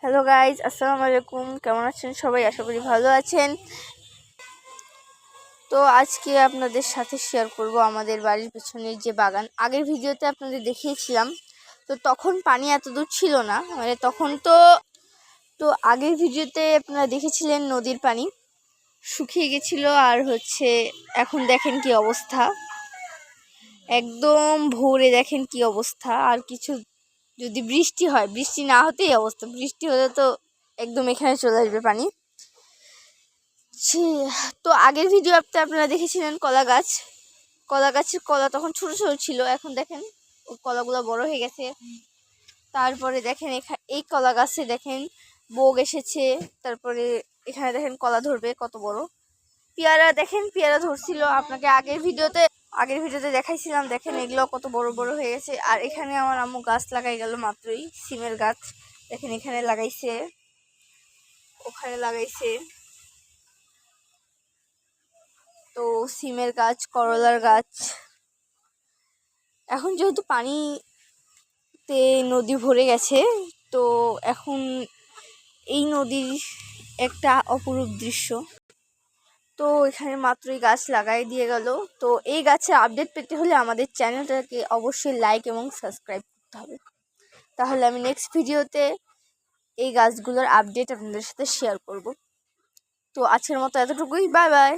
Hello guys, আসসালামু আলাইকুম। কেমন আছেন সবাই? আশা করি ভালো আছেন। তো আজকে আপনাদের সাথে শেয়ার করব আমাদের বাড়ির পেছনের যে বাগান। আগের ভিডিওতে আপনাদের দেখিয়েছিলাম, তো তখন পানি এত দূর ছিল না, মানে তখন তো আগের ভিডিওতে আপনারা দেখেছিলেন নদীর পানি শুকিয়ে গেছিলো। আর এখন দেখেন কি অবস্থা, একদম ভোরে দেখেন কি অবস্থা। আর কিছু যদি বৃষ্টি হয়, বৃষ্টি না হতেই অবস্থা, বৃষ্টি হলে তো একদম এখানে চলে আসবে পানি। তো আগের ভিডিওতে আপনারা দেখেছিলেন কলা গাছের কলা তখন ছোট ছোট ছিল, এখন দেখেন ও কলাগুলো বড় হয়ে গেছে। তারপরে দেখেন এই কলা গাছে দেখেন বোগ এসেছে। তারপরে এখানে দেখেন কলা ধরবে কত বড়। পেয়ারা দেখেন, পেয়ারা ধরছিল, আপনাকে আগের ভিডিওতে দেখাইছিলাম। দেখেন এগুলো কত বড় বড় হয়ে গেছে। আর এখানে আমার আম্মু গাছ লাগাই গেল মাত্রই, সিমের গাছ। দেখেন এখানে লাগাইছে, ওখানে লাগাইছে। তো সিমের গাছ, করলার গাছ। এখন যেহেতু পানিতে নদী ভরে গেছে, তো এখন এই নদীর একটা অপরূপ দৃশ্য। তো এখানে মাত্রই গাছ লাগাই দিয়ে গেল। তো এই গাছের আপডেট পেতে হলে আমাদের চ্যানেলটাকে অবশ্যই লাইক এবং সাবস্ক্রাইব করতে হবে। তাহলে আমি নেক্সট ভিডিওতে এই গাছগুলোর আপডেট আপনাদের সাথে শেয়ার করব। তো আজকের মতো এতটুকুই, বাই বাই।